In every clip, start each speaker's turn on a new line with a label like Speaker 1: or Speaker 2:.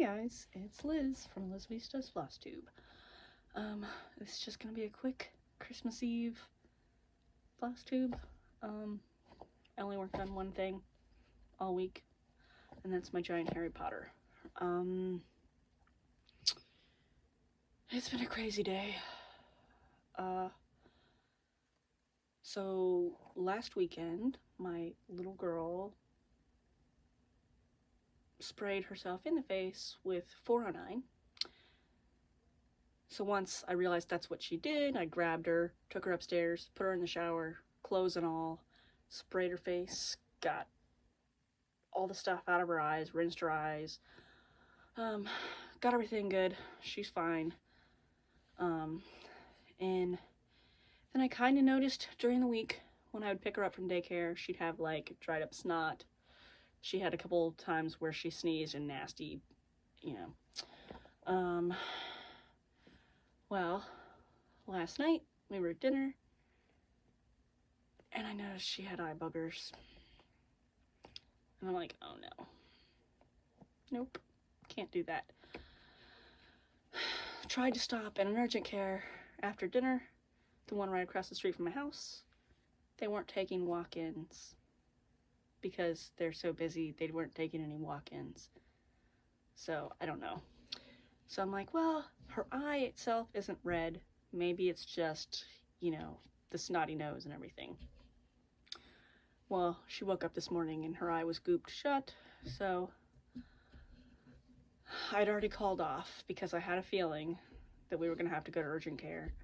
Speaker 1: guys, it's Liz from Eve Flosstube. It's just gonna be a quick Christmas Eve Flosstube. I only worked on one thing all week, and that's my giant Harry Potter. It's been a crazy day. So last weekend, my little girl sprayed herself in the face with 409. So once I realized that's what she did, I grabbed her, took her upstairs, put her in the shower, clothes and all, sprayed her face, got all the stuff out of her eyes, rinsed her eyes, got everything good. She's fine. And then I kind of noticed during the week when I would pick her up from daycare, she'd have like dried up snot. She had a couple times where she sneezed and nasty, well, last night we were at dinner and I noticed she had eye boogers. And I'm like, oh no. Nope, can't do that. Tried to stop at an urgent care after dinner, the one right across the street from my house. They weren't taking walk-ins because they're so busy. They weren't taking any walk-ins. So I don't know. So I'm like, well, her eye itself isn't red. Maybe it's just, the snotty nose and everything. Well, she woke up this morning and her eye was gooped shut. So I'd already called off because I had a feeling that we were going to have to go to urgent care.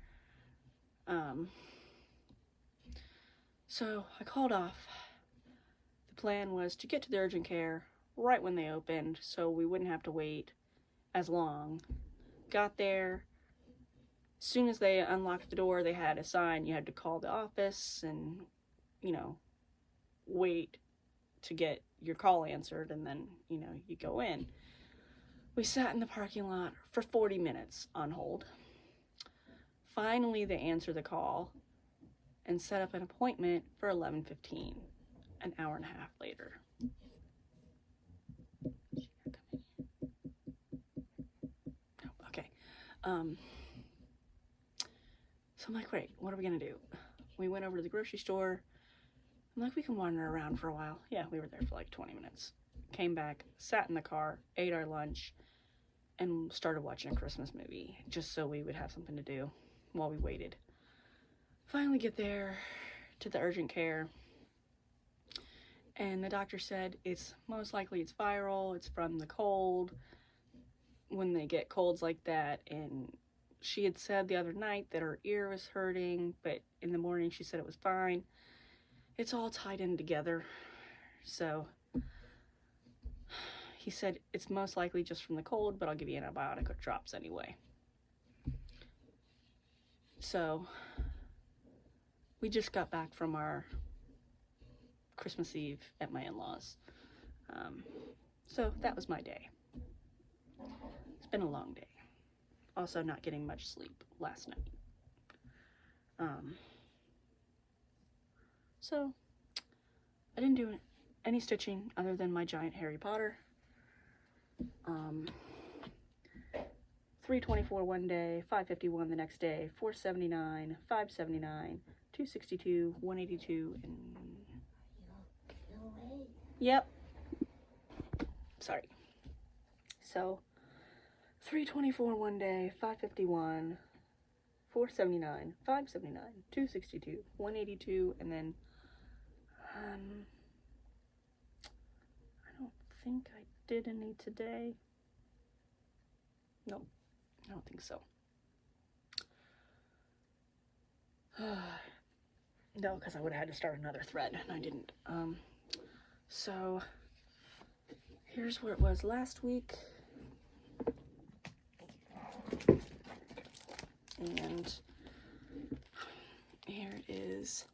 Speaker 1: So I called off. The plan was to get to the urgent care right when they opened so we wouldn't have to wait as long. Got there. As soon as they unlocked the door, they had a sign you had to call the office and, wait to get your call answered, and then, you go in. We sat in the parking lot for 40 minutes on hold. Finally, they answered the call and set up an appointment for 11:15, an hour and a half later. Okay. So I'm like, great, what are we gonna do? We went over to the grocery store. I'm like, we can wander around for a while. Yeah, we were there for like 20 minutes. Came back, sat in the car, ate our lunch, and started watching a Christmas movie, just so we would have something to do while we waited. Finally get there to the urgent care, and the doctor said it's most likely it's viral, it's from the cold, when they get colds like that. And she had said the other night that her ear was hurting, but in the morning she said it was fine. It's all tied in together. So he said it's most likely just from the cold, but I'll give you antibiotic or drops anyway. So we just got back from our Christmas Eve at my in-laws. So that was my day. It's been a long day. Also not getting much sleep last night. So I didn't do any stitching other than my giant Harry Potter. 324 one day, 551 the next day, 479, 579, 262, 182, and... Yep. Sorry. So, 324 one day, 551, 479, 579, 262, 182, and then, I don't think I did any today. Nope, I don't think so. No, because I would have had to start another thread, and I didn't. So, here's where it was last week. And here it is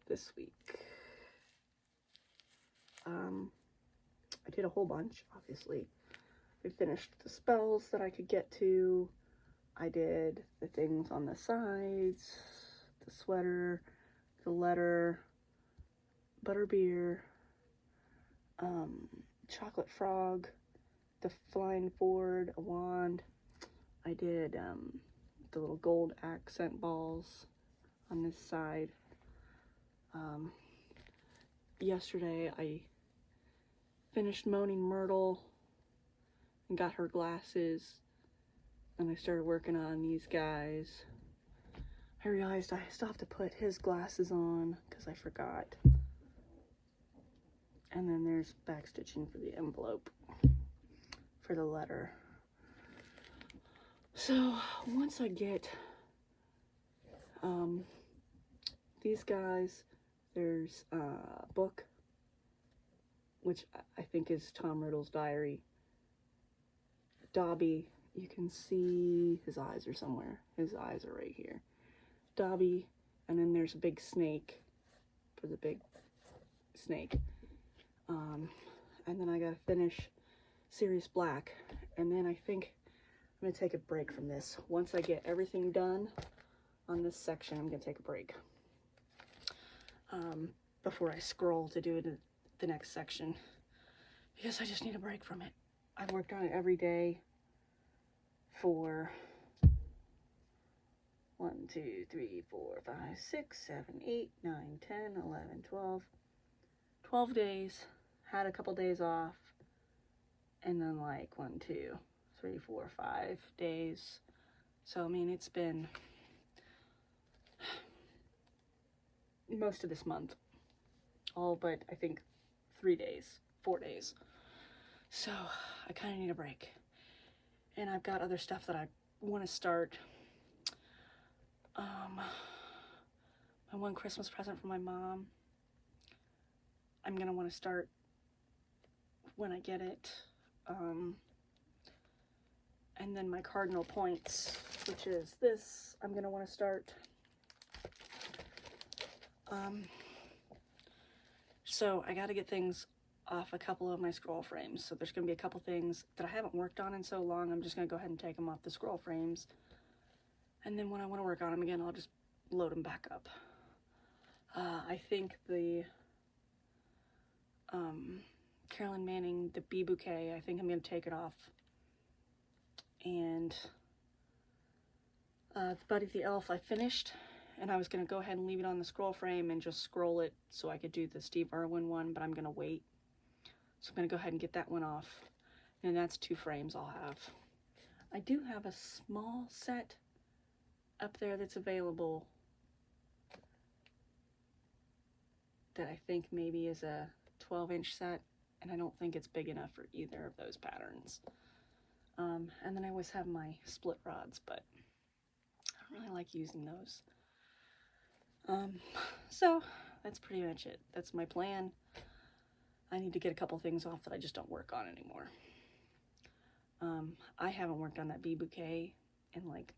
Speaker 1: this week. I did a whole bunch, obviously. I finished the spells that I could get to. I did the things on the sides, the sweater, the letter, butterbeer, chocolate frog, the flying forward, a wand. I did the little gold accent balls on this side. Yesterday I finished Moaning Myrtle and got her glasses, and I started working on these guys. I realized I still have to put his glasses on because I forgot. And then there's back stitching for the envelope for the letter. So once I get these guys, there's a book, which I think is Tom Riddle's diary. Dobby, you can see his eyes are somewhere. His eyes are right here. Dobby, and then there's a big snake for the big snake. And then I gotta finish Sirius Black, and then I think I'm gonna take a break from this. Once I get everything done on this section, I'm gonna take a break before I scroll to do the next section, because I just need a break from it. I've worked on it every day for 1, 2, 3, 4, 5, 6, 7, 8, 9, 10, 11, 12 days. Had a couple days off, and then like 1, 2, 3, 4, 5 days. So I mean, it's been most of this month, all but I think 3 days, 4 days. So I kind of need a break, and I've got other stuff that I want to start. My one Christmas present from my mom, I'm gonna want to start when I get it. And then my cardinal points, which is this, I'm gonna want to start. So I got to get things off a couple of my scroll frames. So there's gonna be a couple things that I haven't worked on in so long. I'm just gonna go ahead and take them off the scroll frames, and then when I want to work on them again, I'll just load them back up. I think the Carolyn Manning, the bee bouquet, I think I'm going to take it off. And Buddy the Elf I finished, and I was going to go ahead and leave it on the scroll frame and just scroll it so I could do the Steve Irwin one, but I'm going to wait. So I'm going to go ahead and get that one off. And that's 2 frames I'll have. I do have a small set up there that's available that I think maybe is a 12-inch set, and I don't think it's big enough for either of those patterns. And then I always have my split rods, but I don't really like using those. So that's pretty much it. That's my plan. I need to get a couple things off that I just don't work on anymore. I haven't worked on that bee bouquet in like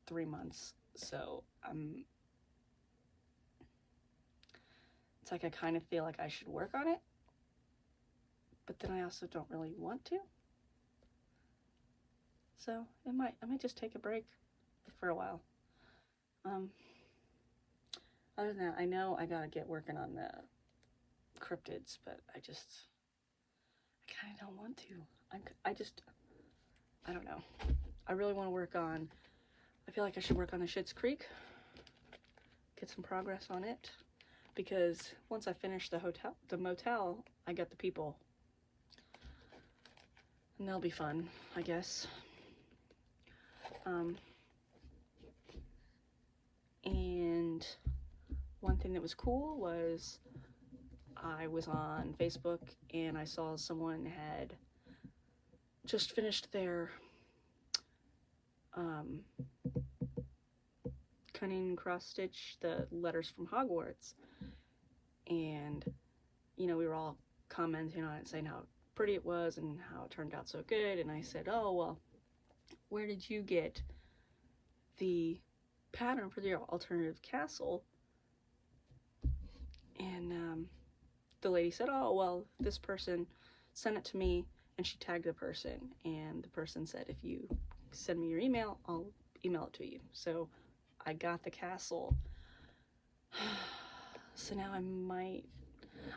Speaker 1: 3 months, so it's like I kind of feel like I should work on it, but then I also don't really want to. So I might just take a break for a while. Other than that, I know I gotta get working on the cryptids, but I kind of don't want to. I don't know. I really want to work on, I feel like I should work on the Schitt's Creek, get some progress on it, because once I finish the motel, I got the people, and they'll be fun, I guess. And one thing that was cool was I was on Facebook and I saw someone had just finished their cunning cross stitch, the letters from Hogwarts, and you know, we were all commenting on it, saying how pretty it was and how it turned out so good. And I said, oh well, where did you get the pattern for the alternative castle? And the lady said, oh well, this person sent it to me, and she tagged the person, and the person said, if you send me your email, I'll email it to you. So I got the castle. So now I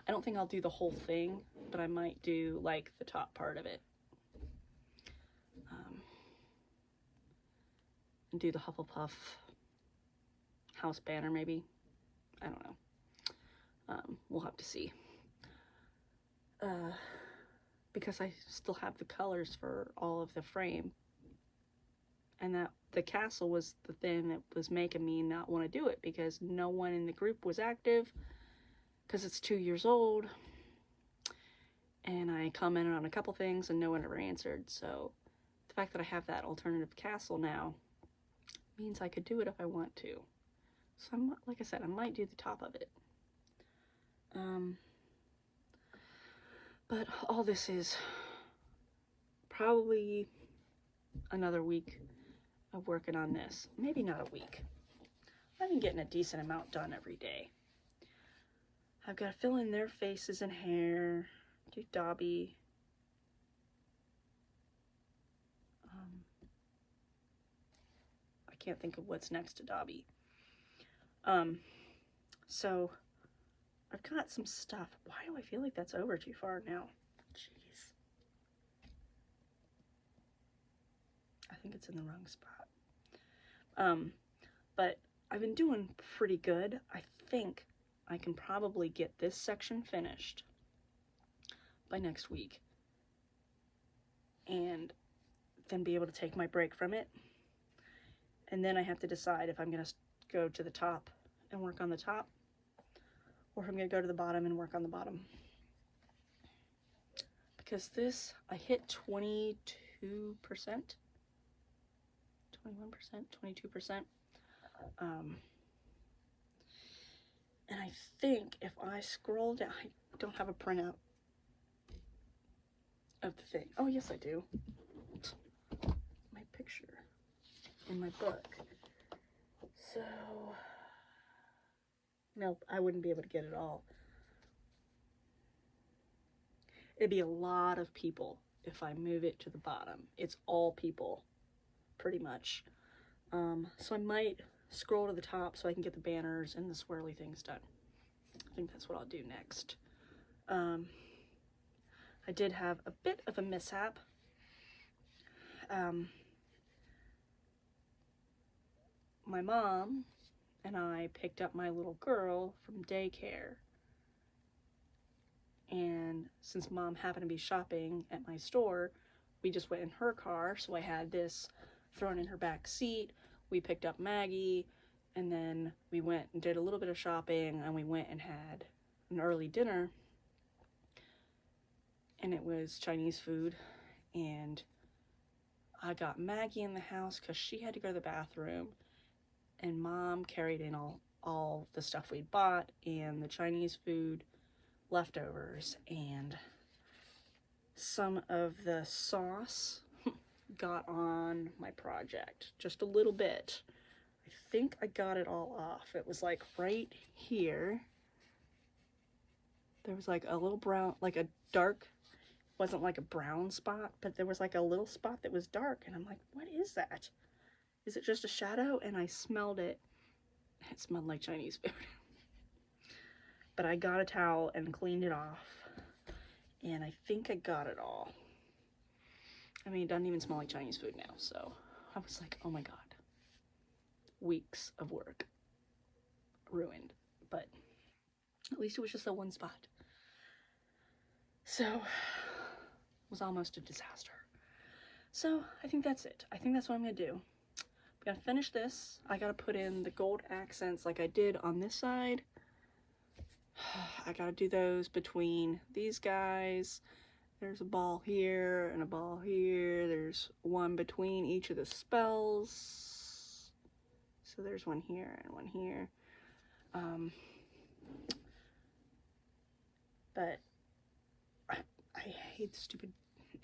Speaker 1: don't think I'll do the whole thing, but I might do like the top part of it. and do the Hufflepuff house banner maybe. I don't know. We'll have to see. Because I still have the colors for all of the frame. And that the castle was the thing that was making me not want to do it, because no one in the group was active, because it's 2 years old. And I commented on a couple things and no one ever answered. So the fact that I have that alternative castle now means I could do it if I want to. So like I said, I might do the top of it. But all this is probably another week of working on this. Maybe not a week. I've been getting a decent amount done every day. I've got to fill in their faces and hair, do Dobby. I can't think of what's next to Dobby. So I've got some stuff. Why do I feel like that's over too far now? Jeez. I think it's in the wrong spot. But I've been doing pretty good. I think I can probably get this section finished by next week. And then be able to take my break from it. And then I have to decide if I'm going to go to the top and work on the top, or if I'm going to go to the bottom and work on the bottom. Because this, I hit 22%, 21%, 22%. And I think if I scroll down, I don't have a printout of the thing. Oh, yes, I do. My picture in my book. So, nope, I wouldn't be able to get it all. It'd be a lot of people if I move it to the bottom. It's all people, pretty much. So I might scroll to the top so I can get the banners and the swirly things done. I think that's what I'll do next. I did have a bit of a mishap. My mom and I picked up my little girl from daycare. And since Mom happened to be shopping at my store, we just went in her car. So I had this thrown in her back seat. We picked up Maggie, and then we went and did a little bit of shopping, and we went and had an early dinner. And it was Chinese food, and I got Maggie in the house because she had to go to the bathroom, and Mom carried in all the stuff we'd bought and the Chinese food leftovers, and some of the sauce got on my project just a little bit. I think I got it all off. It was like right here. There was like a little brown, like a dark, wasn't like a brown spot, but there was like a little spot that was dark, and I'm like, what is that? Is it just a shadow? And I smelled it. It smelled like Chinese food. But I got a towel and cleaned it off, and I think I got it all. I mean, it doesn't even smell like Chinese food now, so I was like, oh my god. Weeks of work ruined, but at least it was just that one spot. So, it was almost a disaster. So, I think that's it. I think that's what I'm going to do. I'm going to finish this. I got to put in the gold accents like I did on this side. I got to do those between these guys. There's a ball here and a ball here. There's one between each of the spells. So there's one here and one here. But I hate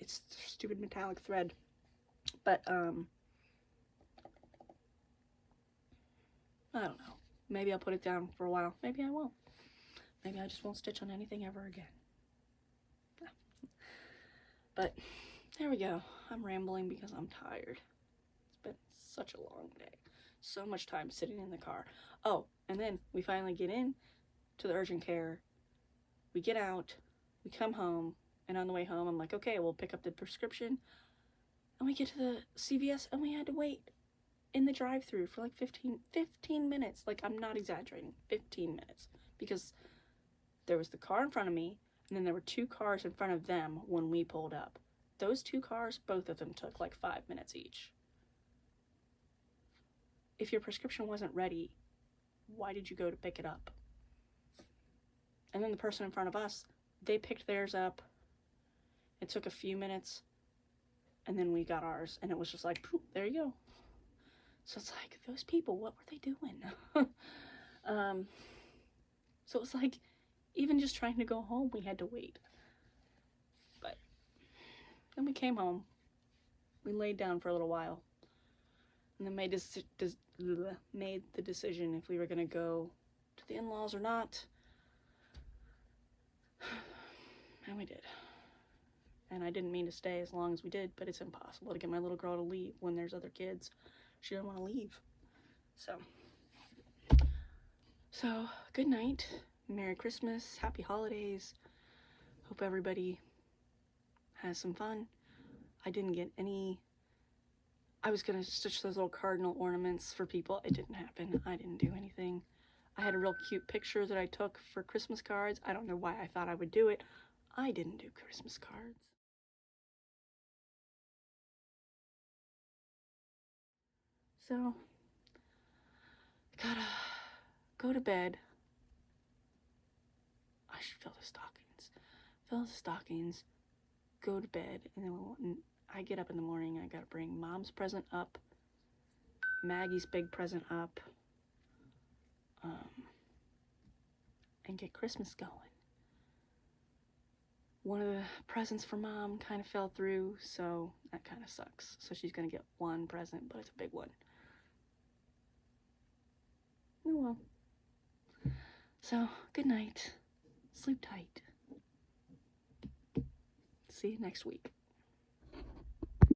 Speaker 1: it's stupid metallic thread. But, I don't know. Maybe I'll put it down for a while. Maybe I won't. Maybe I just won't stitch on anything ever again. But there we go. I'm rambling because I'm tired. It's been such a long day. So much time sitting in the car. Oh, and then we finally get in to the urgent care. We get out. We come home. And on the way home, I'm like, okay, we'll pick up the prescription. And we get to the CVS and we had to wait in the drive-thru for like 15 minutes. Like, I'm not exaggerating, 15 minutes. Because there was the car in front of me, and then there were 2 cars in front of them when we pulled up. Those 2 cars, both of them took like 5 minutes each. If your prescription wasn't ready, why did you go to pick it up? And then the person in front of us, they picked theirs up. It took a few minutes, and then we got ours, and it was just like, poof, there you go. So it's like, those people, what were they doing? So it was like, even just trying to go home, we had to wait. But then we came home. We laid down for a little while, and then made the decision if we were going to go to the in-laws or not. And we did. And I didn't mean to stay as long as we did, but it's impossible to get my little girl to leave when there's other kids. She doesn't want to leave. So, good night. Merry Christmas. Happy holidays. Hope everybody has some fun. I didn't get any... I was going to stitch those little cardinal ornaments for people. It didn't happen. I didn't do anything. I had a real cute picture that I took for Christmas cards. I don't know why I thought I would do it. I didn't do Christmas cards. So, gotta go to bed. I should fill the stockings. Fill the stockings, go to bed, and then when I get up in the morning, I gotta bring Mom's present up, Maggie's big present up, and get Christmas going. One of the presents for Mom kind of fell through, so that kind of sucks. So she's gonna get one present, but it's a big one. Oh well. So, good night. Sleep tight. See you next week.